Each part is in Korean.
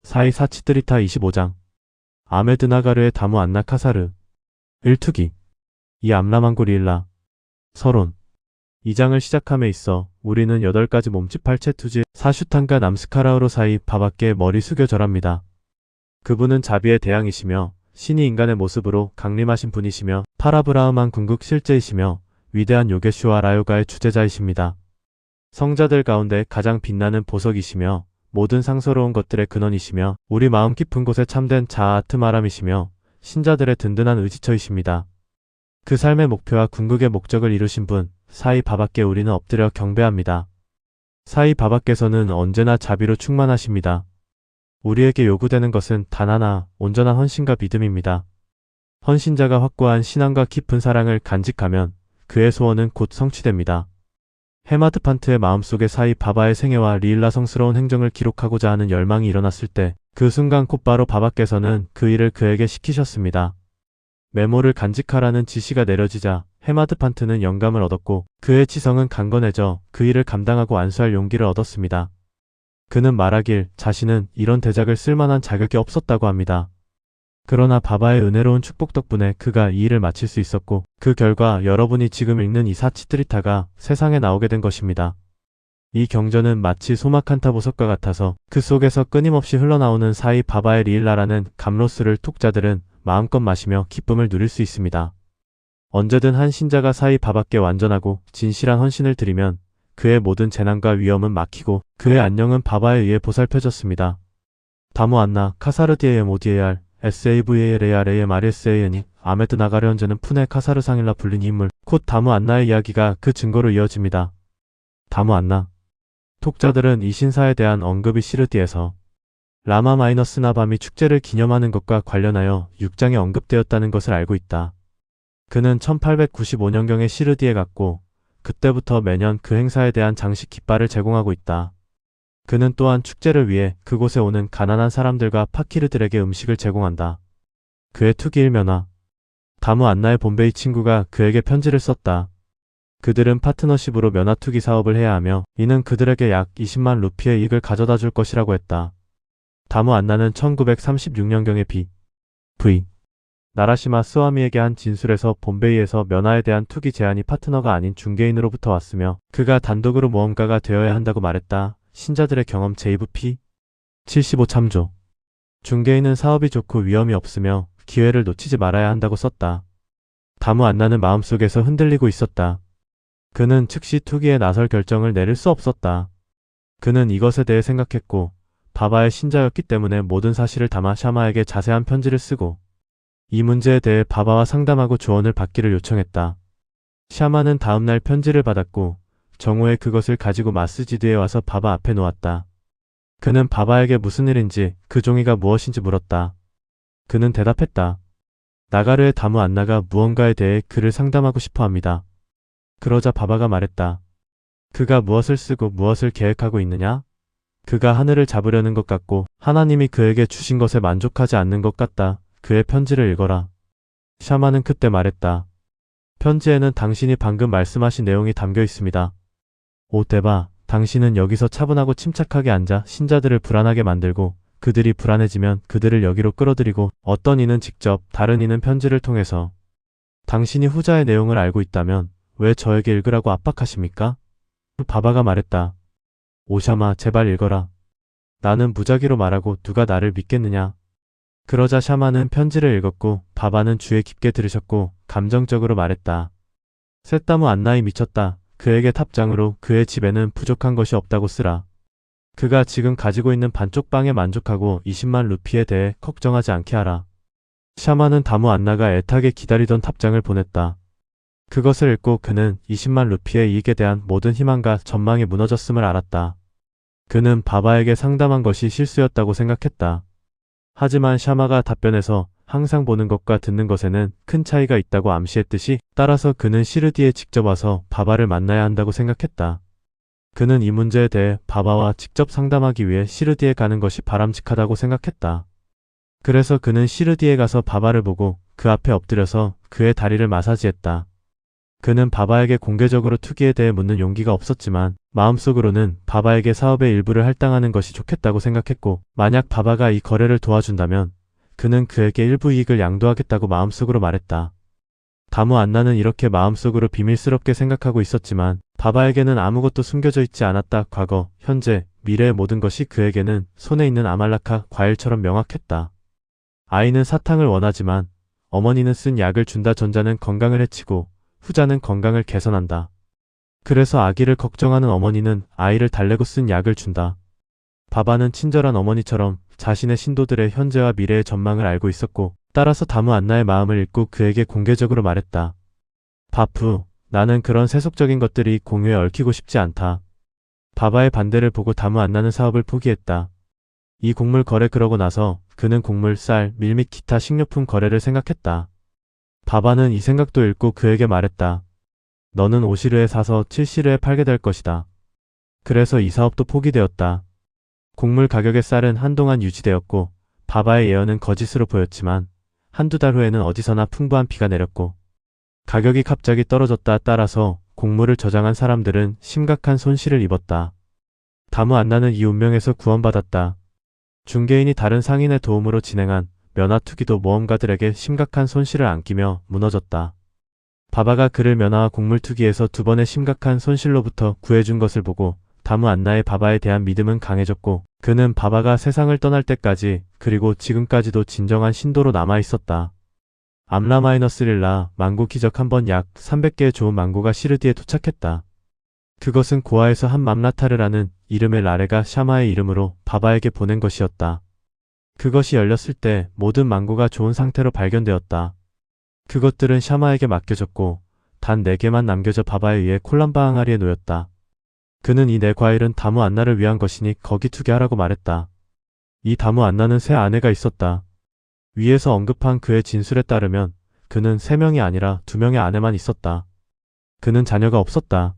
사이 사치트리타 25장 아메드나가르의 다무 안나 카사르 1투기 이 암라망고 리일라 서론 2장을 시작함에 있어 우리는 8가지 몸집 8채 투지 사슈탄과 남스카라우로 사이 바밖에 머리 숙여 절합니다. 그분은 자비의 대양이시며 신이 인간의 모습으로 강림하신 분이시며 파라브라흐만 궁극 실제이시며 위대한 요게슈아 라요가의 주제자이십니다. 성자들 가운데 가장 빛나는 보석이시며 모든 상서로운 것들의 근원이시며 우리 마음 깊은 곳에 참된 자아 아트마람이시며 신자들의 든든한 의지처이십니다. 그 삶의 목표와 궁극의 목적을 이루신 분 사이 바밖에 우리는 엎드려 경배합니다. 사이 바밖에서는 언제나 자비로 충만하십니다. 우리에게 요구되는 것은 단 하나, 온전한 헌신과 믿음입니다. 헌신자가 확고한 신앙과 깊은 사랑을 간직하면 그의 소원은 곧 성취됩니다. 헤마드판트의 마음속에 사이 바바의 생애와 리일라 성스러운 행정을 기록하고자 하는 열망이 일어났을 때 그 순간 곧바로 바바께서는 그 일을 그에게 시키셨습니다. 메모를 간직하라는 지시가 내려지자 헤마드판트는 영감을 얻었고 그의 치성은 강건해져 그 일을 감당하고 안수할 용기를 얻었습니다. 그는 말하길 자신은 이런 대작을 쓸만한 자격이 없었다고 합니다. 그러나 바바의 은혜로운 축복 덕분에 그가 이 일을 마칠 수 있었고 그 결과 여러분이 지금 읽는 이 사치트리타가 세상에 나오게 된 것입니다. 이 경전은 마치 소막한타 보석과 같아서 그 속에서 끊임없이 흘러나오는 사이 바바의 리일라라는 감로스를 톡자들은 마음껏 마시며 기쁨을 누릴 수 있습니다. 언제든 한 신자가 사이 바바께 완전하고 진실한 헌신을 드리면 그의 모든 재난과 위험은 막히고 그의 안녕은 바바에 의해 보살펴졌습니다. 다무 안나 카사르디에의 모디에알 SAVALARAMRSAN이 아메드 나가르 현재는 푸네 카사르 상일라 불린 인물 곧 다무 안나의 이야기가 그 증거로 이어집니다. 다무 안나 톡자들은 이 신사에 대한 언급이 시르디에서 라마 마이너스 나밤이 축제를 기념하는 것과 관련하여 6장에 언급되었다는 것을 알고 있다. 그는 1895년경에 시르디에 갔고 그때부터 매년 그 행사에 대한 장식 깃발을 제공하고 있다. 그는 또한 축제를 위해 그곳에 오는 가난한 사람들과 파키르들에게 음식을 제공한다. 그의 투기 일면화 다무 안나의 본베이 친구가 그에게 편지를 썼다. 그들은 파트너십으로 면화 투기 사업을 해야 하며 이는 그들에게 약 20만 루피의 이익을 가져다 줄 것이라고 했다. 다무 안나는 1936년경에 V. 나라시마 스와미에게 한 진술에서 본베이에서 면화에 대한 투기 제안이 파트너가 아닌 중개인으로부터 왔으며 그가 단독으로 모험가가 되어야 한다고 말했다. 신자들의 경험 제이브 P. 75 참조. 중개인은 사업이 좋고 위험이 없으며 기회를 놓치지 말아야 한다고 썼다. 다무 안나는 마음속에서 흔들리고 있었다. 그는 즉시 투기에 나설 결정을 내릴 수 없었다. 그는 이것에 대해 생각했고 바바의 신자였기 때문에 모든 사실을 담아 샤마에게 자세한 편지를 쓰고 이 문제에 대해 바바와 상담하고 조언을 받기를 요청했다. 샤마는 다음날 편지를 받았고 정오에 그것을 가지고 마스지드에 와서 바바 앞에 놓았다. 그는 바바에게 무슨 일인지 그 종이가 무엇인지 물었다. 그는 대답했다. 나가르의 다무 안나가 무언가에 대해 그를 상담하고 싶어 합니다. 그러자 바바가 말했다. 그가 무엇을 쓰고 무엇을 계획하고 있느냐? 그가 하늘을 잡으려는 것 같고 하나님이 그에게 주신 것에 만족하지 않는 것 같다. 그의 편지를 읽어라. 샤마는 그때 말했다. 편지에는 당신이 방금 말씀하신 내용이 담겨 있습니다. 오 대바, 당신은 여기서 차분하고 침착하게 앉아 신자들을 불안하게 만들고 그들이 불안해지면 그들을 여기로 끌어들이고 어떤 이는 직접 다른 이는 편지를 통해서 당신이 후자의 내용을 알고 있다면 왜 저에게 읽으라고 압박하십니까? 바바가 말했다. 오샤마 제발 읽어라. 나는 무작위로 말하고 누가 나를 믿겠느냐. 그러자 샤마는 편지를 읽었고 바바는 주에 깊게 들으셨고 감정적으로 말했다. 셋다무 안나이 미쳤다. 그에게 탑장으로 그의 집에는 부족한 것이 없다고 쓰라. 그가 지금 가지고 있는 반쪽 빵에 만족하고 20만 루피에 대해 걱정하지 않게 하라. 샤마는 다무 안나가 애타게 기다리던 탑장을 보냈다. 그것을 읽고 그는 20만 루피의 이익에 대한 모든 희망과 전망이 무너졌음을 알았다. 그는 바바에게 상담한 것이 실수였다고 생각했다. 하지만 샤마가 답변에서 항상 보는 것과 듣는 것에는 큰 차이가 있다고 암시했듯이 따라서 그는 시르디에 직접 와서 바바를 만나야 한다고 생각했다. 그는 이 문제에 대해 바바와 직접 상담하기 위해 시르디에 가는 것이 바람직하다고 생각했다. 그래서 그는 시르디에 가서 바바를 보고 그 앞에 엎드려서 그의 다리를 마사지했다. 그는 바바에게 공개적으로 투기에 대해 묻는 용기가 없었지만 마음속으로는 바바에게 사업의 일부를 할당하는 것이 좋겠다고 생각했고, 만약 바바가 이 거래를 도와준다면 그는 그에게 일부 이익을 양도하겠다고 마음속으로 말했다. 다무 안나는 이렇게 마음속으로 비밀스럽게 생각하고 있었지만 바바에게는 아무것도 숨겨져 있지 않았다. 과거, 현재, 미래의 모든 것이 그에게는 손에 있는 아말라카 과일처럼 명확했다. 아이는 사탕을 원하지만 어머니는 쓴 약을 준다. 전자는 건강을 해치고 후자는 건강을 개선한다. 그래서 아기를 걱정하는 어머니는 아이를 달래고 쓴 약을 준다. 바바는 친절한 어머니처럼 자신의 신도들의 현재와 미래의 전망을 알고 있었고, 따라서 다무 안나의 마음을 읽고 그에게 공개적으로 말했다. 바프, 나는 그런 세속적인 것들이 공유에 얽히고 싶지 않다. 바바의 반대를 보고 다무 안나는 사업을 포기했다. 이 곡물 거래 그러고 나서 그는 곡물, 쌀, 밀 및 기타 식료품 거래를 생각했다. 바바는 이 생각도 읽고 그에게 말했다. 너는 5시르에 사서 7시르에 팔게 될 것이다. 그래서 이 사업도 포기되었다. 곡물 가격의 쌀은 한동안 유지되었고 바바의 예언은 거짓으로 보였지만 한두 달 후에는 어디서나 풍부한 비가 내렸고 가격이 갑자기 떨어졌다. 따라서 곡물을 저장한 사람들은 심각한 손실을 입었다. 다무 안나는 이 운명에서 구원받았다. 중개인이 다른 상인의 도움으로 진행한 면화 투기도 모험가들에게 심각한 손실을 안기며 무너졌다. 바바가 그를 면화와 곡물 투기에서 두 번의 심각한 손실로부터 구해준 것을 보고 다무 안나의 바바에 대한 믿음은 강해졌고, 그는 바바가 세상을 떠날 때까지 그리고 지금까지도 진정한 신도로 남아있었다. 암라-릴라 망고 기적. 한 번 약 300개의 좋은 망고가 시르디에 도착했다. 그것은 고아에서 한 맘라타르라는 이름의 라레가 샤마의 이름으로 바바에게 보낸 것이었다. 그것이 열렸을 때 모든 망고가 좋은 상태로 발견되었다. 그것들은 샤마에게 맡겨졌고 단 4개만 남겨져 바바에 의해 콜람바 항아리에 놓였다. 그는 이 4과일은 다무 안나를 위한 것이니 거기 투기하라고 말했다. 이 다무 안나는 새 아내가 있었다. 위에서 언급한 그의 진술에 따르면 그는 3명이 아니라 2명의 아내만 있었다. 그는 자녀가 없었다.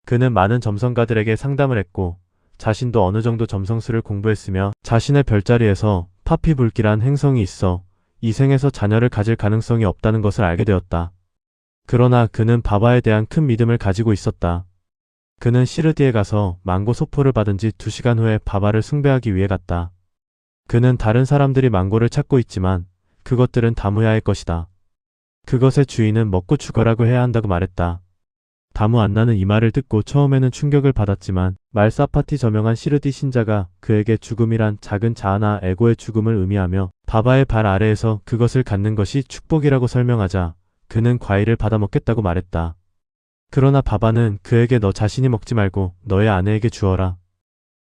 그는 많은 점성가들에게 상담을 했고 자신도 어느 정도 점성술을 공부했으며 자신의 별자리에서 파피불기란 행성이 있어 이 생에서 자녀를 가질 가능성이 없다는 것을 알게 되었다. 그러나 그는 바바에 대한 큰 믿음을 가지고 있었다. 그는 시르디에 가서 망고 소포를 받은 지 2시간 후에 바바를 숭배하기 위해 갔다. 그는 다른 사람들이 망고를 찾고 있지만 그것들은 다무야의 것이다. 그것의 주인은 먹고 죽어라고 해야 한다고 말했다. 다무 안나는 이 말을 듣고 처음에는 충격을 받았지만 말사파티 저명한 시르디 신자가 그에게 죽음이란 작은 자아나 에고의 죽음을 의미하며 바바의 발 아래에서 그것을 갖는 것이 축복이라고 설명하자 그는 과일을 받아 먹겠다고 말했다. 그러나 바바는 그에게 너 자신이 먹지 말고 너의 아내에게 주어라.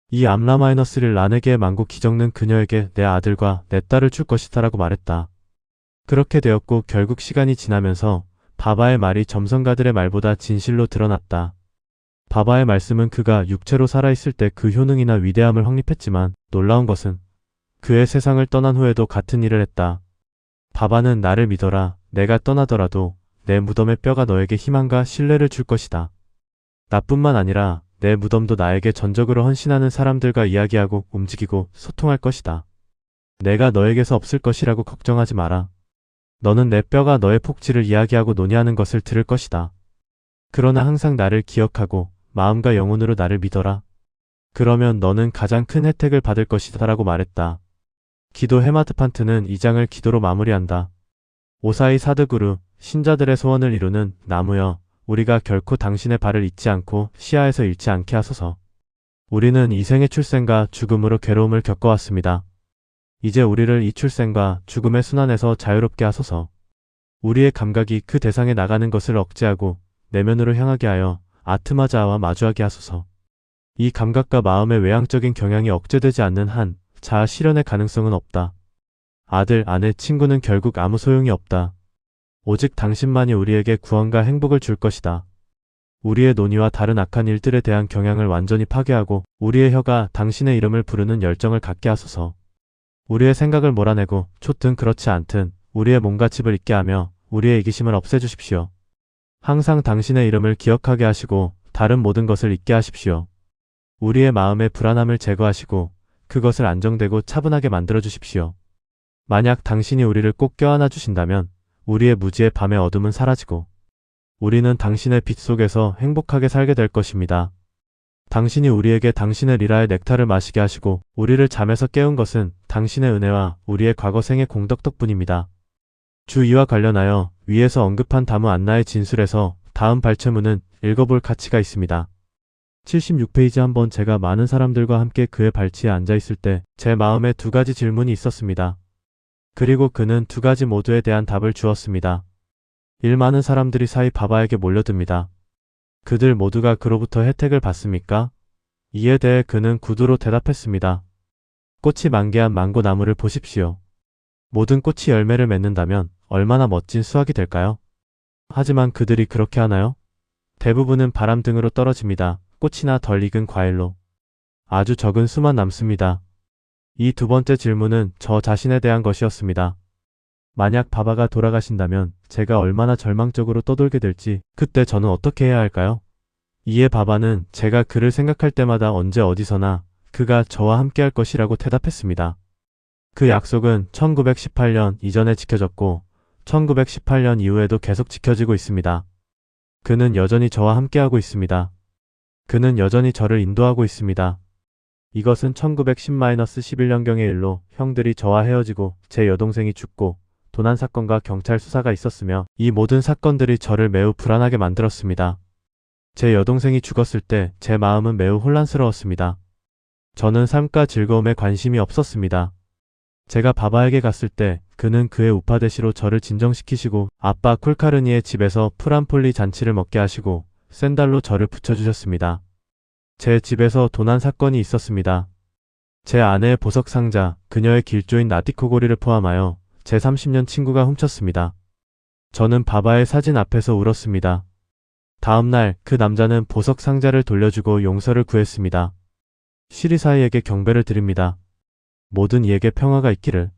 이 암라-릴 란에게의 망고 기적는 그녀에게 내 아들과 내 딸을 줄 것이다 라고 말했다. 그렇게 되었고 결국 시간이 지나면서 바바의 말이 점성가들의 말보다 진실로 드러났다. 바바의 말씀은 그가 육체로 살아있을 때 그 효능이나 위대함을 확립했지만 놀라운 것은 그의 세상을 떠난 후에도 같은 일을 했다. 바바는 나를 믿어라. 내가 떠나더라도 내 무덤의 뼈가 너에게 희망과 신뢰를 줄 것이다. 나뿐만 아니라 내 무덤도 나에게 전적으로 헌신하는 사람들과 이야기하고 움직이고 소통할 것이다. 내가 너에게서 없을 것이라고 걱정하지 마라. 너는 내 뼈가 너의 폭지를 이야기하고 논의하는 것을 들을 것이다. 그러나 항상 나를 기억하고 마음과 영혼으로 나를 믿어라. 그러면 너는 가장 큰 혜택을 받을 것이다 라고 말했다. 기도 헤마트판트는 이 장을 기도로 마무리한다. 오사이 사드구루, 신자들의 소원을 이루는 나무여, 우리가 결코 당신의 발을 잊지 않고 시야에서 잃지 않게 하소서. 우리는 이 생의 출생과 죽음으로 괴로움을 겪어왔습니다. 이제 우리를 이 출생과 죽음의 순환에서 자유롭게 하소서. 우리의 감각이 그 대상에 나가는 것을 억제하고 내면으로 향하게 하여 아트마자아와 마주하게 하소서. 이 감각과 마음의 외향적인 경향이 억제되지 않는 한 자아 실현의 가능성은 없다. 아들, 아내, 친구는 결국 아무 소용이 없다. 오직 당신만이 우리에게 구원과 행복을 줄 것이다. 우리의 논의와 다른 악한 일들에 대한 경향을 완전히 파괴하고 우리의 혀가 당신의 이름을 부르는 열정을 갖게 하소서. 우리의 생각을 몰아내고 좋든 그렇지 않든 우리의 몸가짐을 잊게 하며 우리의 이기심을 없애주십시오. 항상 당신의 이름을 기억하게 하시고 다른 모든 것을 잊게 하십시오. 우리의 마음의 불안함을 제거하시고 그것을 안정되고 차분하게 만들어 주십시오. 만약 당신이 우리를 꼭 껴안아 주신다면 우리의 무지의 밤의 어둠은 사라지고 우리는 당신의 빛 속에서 행복하게 살게 될 것입니다. 당신이 우리에게 당신의 리라의 넥타를 마시게 하시고 우리를 잠에서 깨운 것은 당신의 은혜와 우리의 과거 생의 공덕 덕분입니다. 주 2와 관련하여 위에서 언급한 다무 안나의 진술에서 다음 발췌문은 읽어볼 가치가 있습니다. 76페이지 한번 제가 많은 사람들과 함께 그의 발치에 앉아있을 때 제 마음에 두 가지 질문이 있었습니다. 그리고 그는 두 가지 모두에 대한 답을 주었습니다. 많은 사람들이 사이 바바에게 몰려듭니다. 그들 모두가 그로부터 혜택을 받습니까? 이에 대해 그는 구두로 대답했습니다. 꽃이 만개한 망고 나무를 보십시오. 모든 꽃이 열매를 맺는다면 얼마나 멋진 수확이 될까요? 하지만 그들이 그렇게 하나요? 대부분은 바람 등으로 떨어집니다. 꽃이나 덜 익은 과일로. 아주 적은 수만 남습니다. 이 두 번째 질문은 저 자신에 대한 것이었습니다. 만약 바바가 돌아가신다면 제가 얼마나 절망적으로 떠돌게 될지 그때 저는 어떻게 해야 할까요? 이에 바바는 제가 그를 생각할 때마다 언제 어디서나 그가 저와 함께 할 것이라고 대답했습니다. 그 약속은 1918년 이전에 지켜졌고 1918년 이후에도 계속 지켜지고 있습니다. 그는 여전히 저와 함께하고 있습니다. 그는 여전히 저를 인도하고 있습니다. 이것은 1910-11년경의 일로 형들이 저와 헤어지고 제 여동생이 죽고 도난 사건과 경찰 수사가 있었으며 이 모든 사건들이 저를 매우 불안하게 만들었습니다. 제 여동생이 죽었을 때 제 마음은 매우 혼란스러웠습니다. 저는 삶과 즐거움에 관심이 없었습니다. 제가 바바에게 갔을 때 그는 그의 우파대시로 저를 진정시키시고 아빠 쿨카르니의 집에서 프란폴리 잔치를 먹게 하시고 샌달로 저를 붙여주셨습니다. 제 집에서 도난 사건이 있었습니다. 제 아내의 보석 상자, 그녀의 길조인 나티코고리를 포함하여 제 30년 친구가 훔쳤습니다. 저는 바바의 사진 앞에서 울었습니다. 다음날 그 남자는 보석 상자를 돌려주고 용서를 구했습니다. 시리사이에게 경배를 드립니다. 모든 이에게 평화가 있기를.